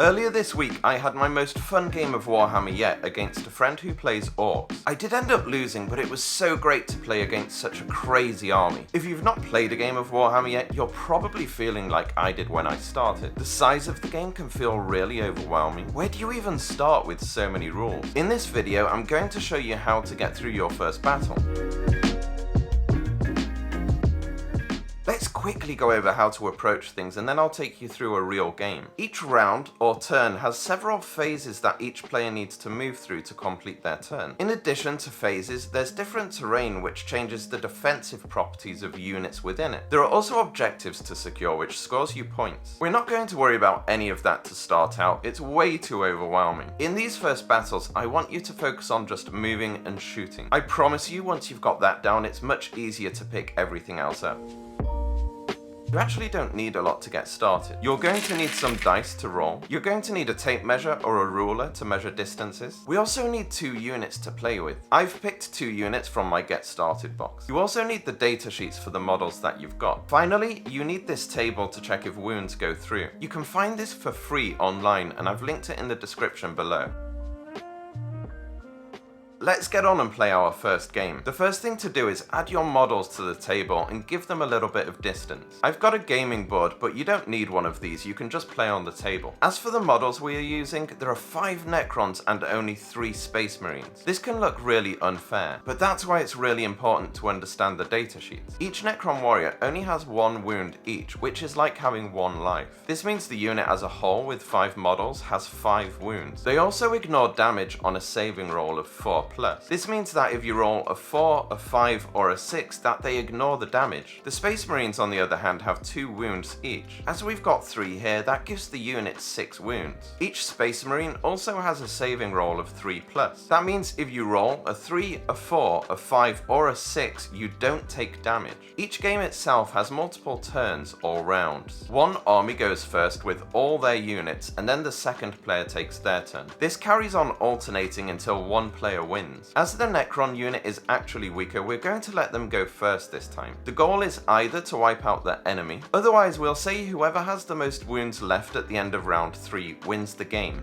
Earlier this week, I had my most fun game of Warhammer yet against a friend who plays orcs. I did end up losing, but it was so great to play against such a crazy army. If you've not played a game of Warhammer yet, you're probably feeling like I did when I started. The size of the game can feel really overwhelming. Where do you even start with so many rules? In this video, I'm going to show you how to get through your first battle. Let's quickly go over how to approach things, and then I'll take you through a real game. Each round, or turn, has several phases that each player needs to move through to complete their turn. In addition to phases, there's different terrain which changes the defensive properties of units within it. There are also objectives to secure which scores you points. We're not going to worry about any of that to start out, it's way too overwhelming. In these first battles, I want you to focus on just moving and shooting. I promise you, once you've got that down, it's much easier to pick everything else up. You actually don't need a lot to get started. You're going to need some dice to roll. You're going to need a tape measure or a ruler to measure distances. We also need 2 units to play with. I've picked 2 units from my Get Started box. You also need the data sheets for the models that you've got. Finally, you need this table to check if wounds go through. You can find this for free online, and I've linked it in the description below. Let's get on and play our first game. The first thing to do is add your models to the table and give them a little bit of distance. I've got a gaming board, but you don't need one of these, you can just play on the table. As for the models we are using, there are 5 Necrons and only 3 Space Marines. This can look really unfair, but that's why it's really important to understand the data sheets. Each Necron warrior only has 1 wound each, which is like having 1 life. This means the unit as a whole with 5 models has 5 wounds. They also ignore damage on a saving roll of 4+. This means that if you roll a 4, a 5, or a 6, that they ignore the damage. The Space Marines, on the other hand, have 2 wounds each. As we've got 3 here, that gives the unit 6 wounds. Each Space Marine also has a saving roll of 3+. That means if you roll a 3, a 4, a 5, or a 6, you don't take damage. Each game itself has multiple turns or rounds. One army goes first with all their units, and then the second player takes their turn. This carries on alternating until one player wins. As the Necron unit is actually weaker, we're going to let them go first this time. The goal is either to wipe out the enemy, otherwise we'll say whoever has the most wounds left at the end of round 3 wins the game.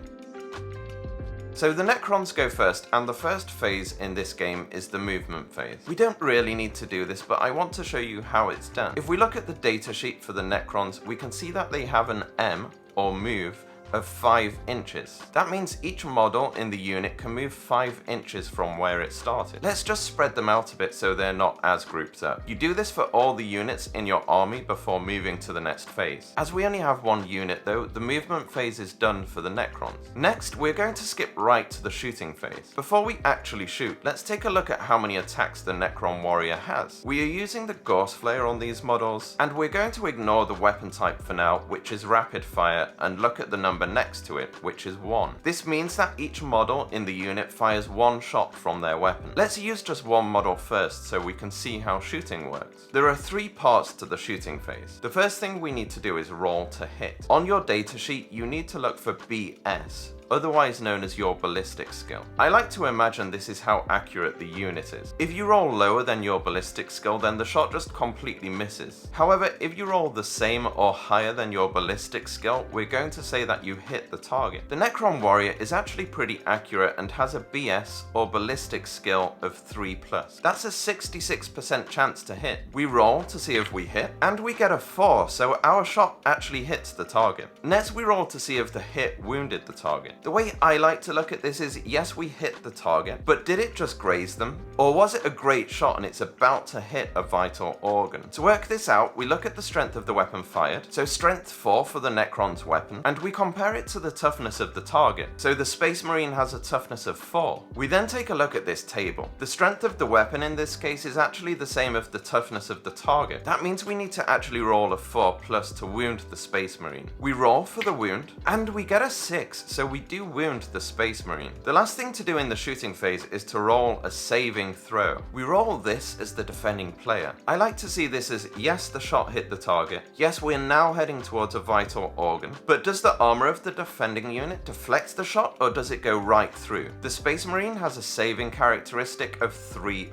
So the Necrons go first, and the first phase in this game is the movement phase. We don't really need to do this, but I want to show you how it's done. If we look at the data sheet for the Necrons, we can see that they have an M, or move, of 5 inches. That means each model in the unit can move 5 inches from where it started. Let's just spread them out a bit so they're not as grouped up. You do this for all the units in your army before moving to the next phase. As we only have 1 unit though, the movement phase is done for the Necrons. Next, we're going to skip right to the shooting phase. Before we actually shoot, let's take a look at how many attacks the Necron warrior has. We are using the Gorse Flare on these models, and we're going to ignore the weapon type for now, which is rapid fire, and look at the number next to it, which is 1. This means that each model in the unit fires 1 shot from their weapon. Let's use just 1 model first so we can see how shooting works. There are 3 parts to the shooting phase. The first thing we need to do is roll to hit. On your data sheet, you need to look for BS, otherwise known as your ballistic skill. I like to imagine this is how accurate the unit is. If you roll lower than your ballistic skill, then the shot just completely misses. However, if you roll the same or higher than your ballistic skill, we're going to say that you hit the target. The Necron warrior is actually pretty accurate and has a BS or ballistic skill of 3+. That's a 66% chance to hit. We roll to see if we hit, and we get a 4, so our shot actually hits the target. Next, we roll to see if the hit wounded the target. The way I like to look at this is, yes, we hit the target, but did it just graze them? Or was it a great shot and it's about to hit a vital organ? To work this out, we look at the strength of the weapon fired, so strength 4 for the Necron's weapon, and we compare it to the toughness of the target. So the Space Marine has a toughness of 4. We then take a look at this table. The strength of the weapon in this case is actually the same as the toughness of the target. That means we need to actually roll a 4+ to wound the Space Marine. We roll for the wound, and we get a 6, so we do wound the Space Marine. The last thing to do in the shooting phase is to roll a saving throw. We roll this as the defending player. I like to see this as, yes, the shot hit the target, yes, we're now heading towards a vital organ, but does the armor of the defending unit deflect the shot, or does it go right through? The Space Marine has a saving characteristic of 3+.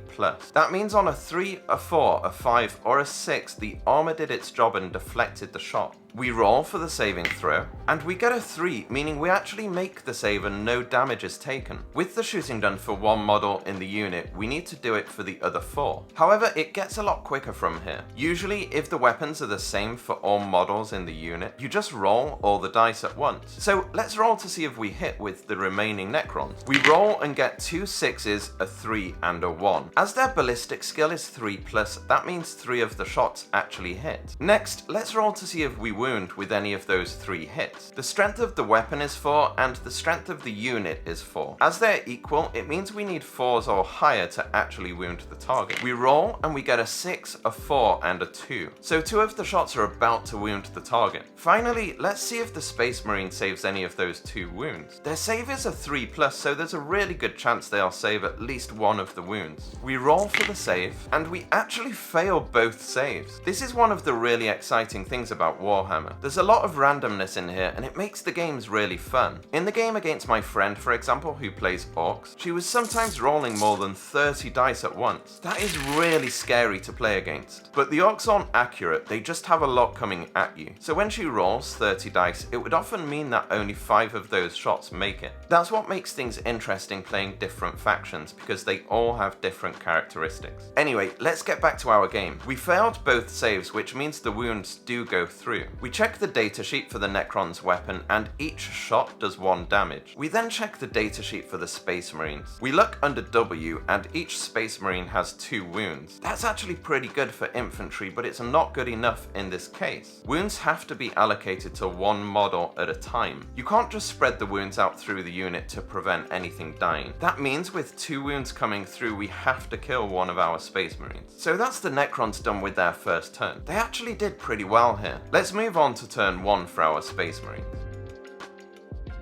That means on a 3, a 4, a 5, or a 6, the armor did its job and deflected the shot. We roll for the saving throw, and we get a 3, meaning we actually make the save and no damage is taken. With the shooting done for one model in the unit, we need to do it for the other 4. However, it gets a lot quicker from here. Usually, if the weapons are the same for all models in the unit, you just roll all the dice at once. So let's roll to see if we hit with the remaining Necrons. We roll and get 2 6s, a 3, and a 1. As their ballistic skill is 3+, that means 3 of the shots actually hit. Next, let's roll to see if we wound with any of those 3 hits. The strength of the weapon is 4, and the strength of the unit is 4. As they're equal, it means we need 4s or higher to actually wound the target. We roll, and we get a 6, a 4, and a 2. So 2 of the shots are about to wound the target. Finally, let's see if the Space Marine saves any of those 2 wounds. Their save is a 3+, so there's a really good chance they'll save at least one of the wounds. We roll for the save, and we actually fail both saves. This is one of the really exciting things about Warhammer. There's a lot of randomness in here, and it makes the games really fun. In the game against my friend, for example, who plays orcs, she was sometimes rolling more than 30 dice at once. That is really scary to play against. But the orcs aren't accurate, they just have a lot coming at you. So when she rolls 30 dice, it would often mean that only 5 of those shots make it. That's what makes things interesting playing different factions, because they all have different characteristics. Anyway, let's get back to our game. We failed both saves, which means the wounds do go through. We check the datasheet for the Necron's weapon, and each shot does 1 damage. We then check the datasheet for the Space Marines. We look under W, and each Space Marine has 2 wounds. That's actually pretty good for infantry, but it's not good enough in this case. Wounds have to be allocated to one model at a time. You can't just spread the wounds out through the unit to prevent anything dying. That means with 2 wounds coming through, we have to kill one of our Space Marines. So that's the Necrons done with their first turn. They actually did pretty well here. Let's move on to turn 1 for our Space Marines.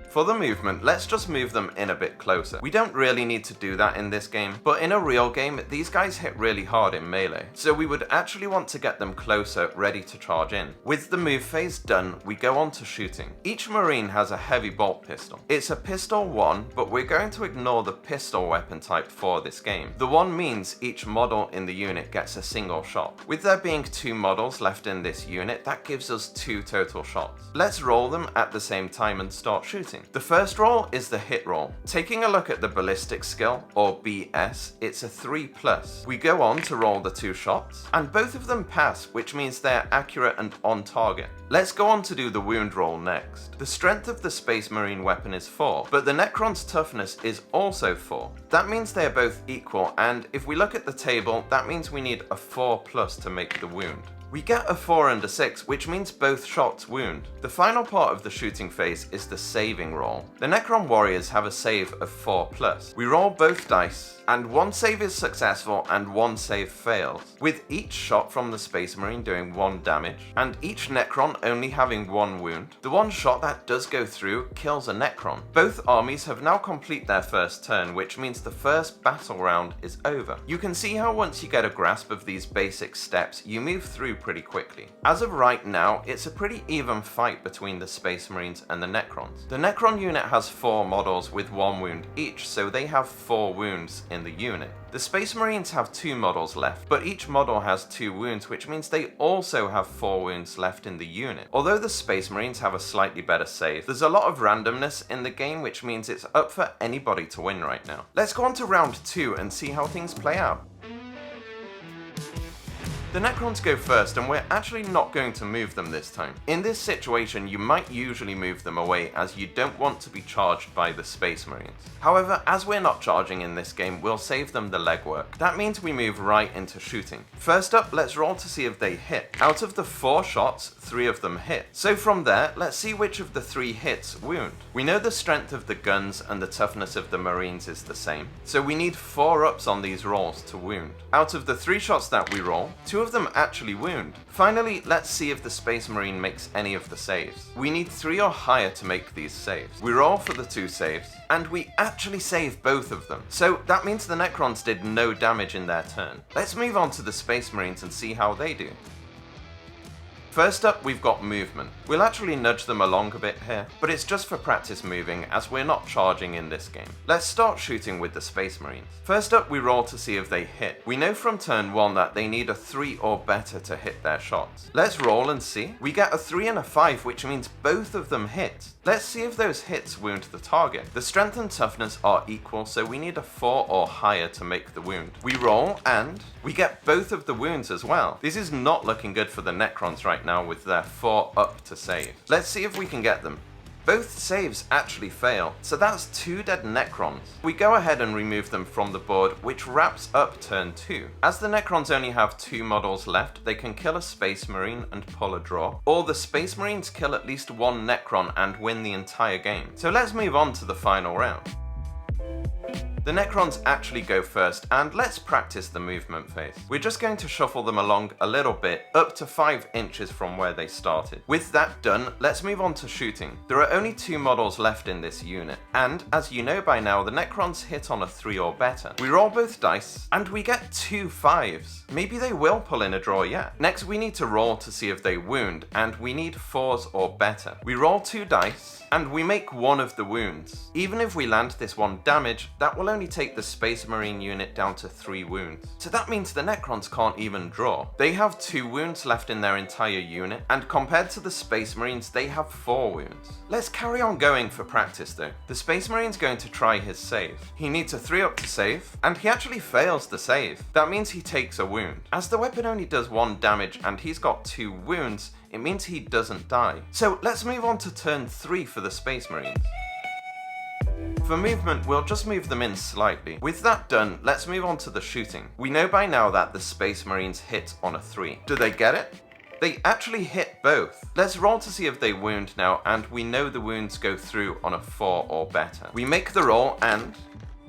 For the movement, let's just move them in a bit closer. We don't really need to do that in this game, but in a real game, these guys hit really hard in melee, so we would actually want to get them closer, ready to charge in. With the move phase done, we go on to shooting. Each Marine has a heavy bolt pistol. It's a pistol 1, but we're going to ignore the pistol weapon type for this game. The 1 means each model in the unit gets a single shot. With there being 2 models left in this unit, that gives us 2 total shots. Let's roll them at the same time and start shooting. The first roll is the hit roll. Taking a look at the ballistic skill, or BS, it's a 3+. We go on to roll the 2 shots, and both of them pass, which means they're accurate and on target. Let's go on to do the wound roll next. The strength of the Space Marine weapon is 4, but the Necron's toughness is also 4. That means they're both equal, and if we look at the table, that means we need a 4+ to make the wound. We get a 4 and a 6, which means both shots wound. The final part of the shooting phase is the saving roll. The Necron warriors have a save of 4+. We roll both dice, and 1 save is successful and 1 save fails, with each shot from the Space Marine doing 1 damage, and each Necron only having 1 wound. The 1 shot that does go through kills a Necron. Both armies have now complete their first turn, which means the first battle round is over. You can see how once you get a grasp of these basic steps, you move through pretty quickly. As of right now, it's a pretty even fight between the Space Marines and the Necrons. The Necron unit has 4 models with 1 wound each, so they have 4 wounds in the unit. The Space Marines have 2 models left, but each model has 2 wounds, which means they also have 4 wounds left in the unit. Although the Space Marines have a slightly better save, there's a lot of randomness in the game, which means it's up for anybody to win right now. Let's go on to round 2 and see how things play out. The Necrons go first, and we're actually not going to move them this time. In this situation, you might usually move them away, as you don't want to be charged by the Space Marines. However, as we're not charging in this game, we'll save them the legwork. That means we move right into shooting. First up, let's roll to see if they hit. Out of the 4 shots, 3 of them hit. So from there, let's see which of the 3 hits wound. We know the strength of the guns and the toughness of the Marines is the same, so we need 4 ups on these rolls to wound. Out of the 3 shots that we roll, 2 of them actually wound. Finally, let's see if the Space Marine makes any of the saves. We need 3 or higher to make these saves. We roll for the 2 saves, and we actually save both of them. So that means the Necrons did no damage in their turn. Let's move on to the Space Marines and see how they do. First up, we've got movement. We'll actually nudge them along a bit here, but it's just for practice moving as we're not charging in this game. Let's start shooting with the Space Marines. First up, we roll to see if they hit. We know from turn 1 that they need a 3 or better to hit their shots. Let's roll and see. We get a 3 and a 5, which means both of them hit. Let's see if those hits wound the target. The strength and toughness are equal, so we need a 4 or higher to make the wound. We roll and we get both of the wounds as well. This is not looking good for the Necrons right now with their 4 up to save. Let's see if we can get them. Both saves actually fail, so that's 2 dead Necrons. We go ahead and remove them from the board, which wraps up turn 2. As the Necrons only have 2 models left, they can kill a Space Marine and pull a draw, or the Space Marines kill at least 1 Necron and win the entire game. So let's move on to the final round. The Necrons actually go first, and let's practice the movement phase. We're just going to shuffle them along a little bit, up to 5 inches from where they started. With that done, let's move on to shooting. There are only 2 models left in this unit, and as you know by now, the Necrons hit on a 3 or better. We roll both dice, and we get 2 5s. Maybe they will pull in a draw yet. Next, we need to roll to see if they wound, and we need 4s or better. We roll 2 dice, and we make 1 of the wounds. Even if we land this 1 damage, that will only take the Space Marine unit down to 3 wounds. So that means the Necrons can't even draw. They have 2 wounds left in their entire unit, and compared to the Space Marines, they have 4 wounds. Let's carry on going for practice though. The Space Marine's going to try his save. He needs a 3 up to save, and he actually fails the save. That means he takes a wound. As the weapon only does 1 damage and he's got 2 wounds, it means he doesn't die. So let's move on to turn 3 for the Space Marines. For movement, we'll just move them in slightly. With that done, let's move on to the shooting. We know by now that the Space Marines hit on a 3. Do they get it? They actually hit both. Let's roll to see if they wound now, and we know the wounds go through on a 4 or better. We make the roll and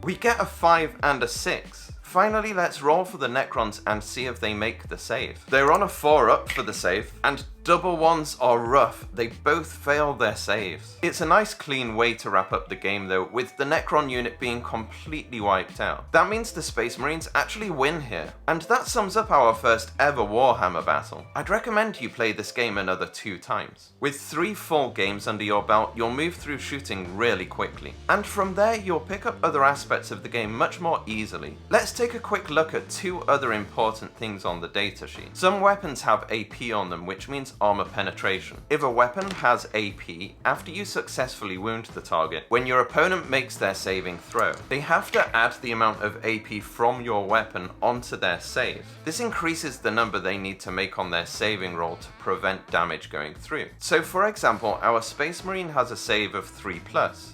we get a 5 and a 6. Finally, let's roll for the Necrons and see if they make the save. They're on a 4 up for the save, and double 1s are rough. They both fail their saves. It's a nice clean way to wrap up the game though, with the Necron unit being completely wiped out. That means the Space Marines actually win here. And that sums up our first ever Warhammer battle. I'd recommend you play this game another 2 times. With 3 full games under your belt, you'll move through shooting really quickly. And from there, you'll pick up other aspects of the game much more easily. Let's take a quick look at 2 other important things on the datasheet. Some weapons have AP on them, which means armor penetration. If a weapon has AP, after you successfully wound the target, when your opponent makes their saving throw, they have to add the amount of AP from your weapon onto their save. This increases the number they need to make on their saving roll to prevent damage going through. So for example, our Space Marine has a save of 3+,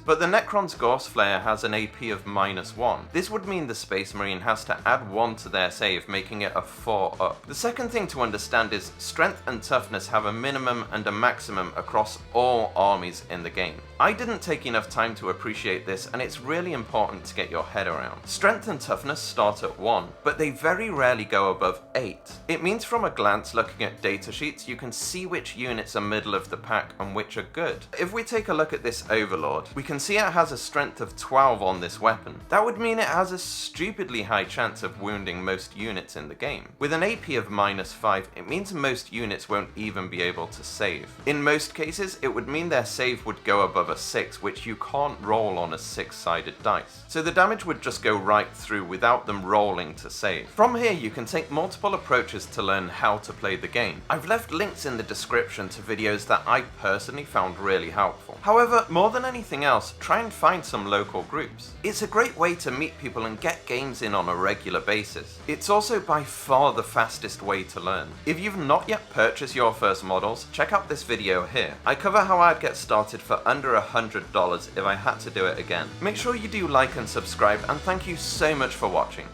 but the Necron's Gorse Flare has an AP of -1. This would mean the Space Marine has to add 1 to their save, making it a 4 up. The second thing to understand is strength and toughness have a minimum and a maximum across all armies in the game. I didn't take enough time to appreciate this, and it's really important to get your head around. Strength and toughness start at 1, but they very rarely go above 8. It means from a glance looking at datasheets, you can see which units are middle of the pack and which are good. If we take a look at this Overlord, we can see it has a strength of 12 on this weapon. That would mean it has a stupidly high chance of wounding most units in the game. With an AP of -5, it means most units won't even be able to save. In most cases, it would mean their save would go above a 6, which you can't roll on a 6-sided dice. So the damage would just go right through without them rolling to save. From here, you can take multiple approaches to learn how to play the game. I've left links in the description to videos that I personally found really helpful. However, more than anything else, try and find some local groups. It's a great way to meet people and get games in on a regular basis. It's also by far the fastest way to learn. If you've not yet purchased your first models, check out this video here. I cover how I'd get started for under $100 if I had to do it again. Make sure you do like and subscribe, and thank you so much for watching.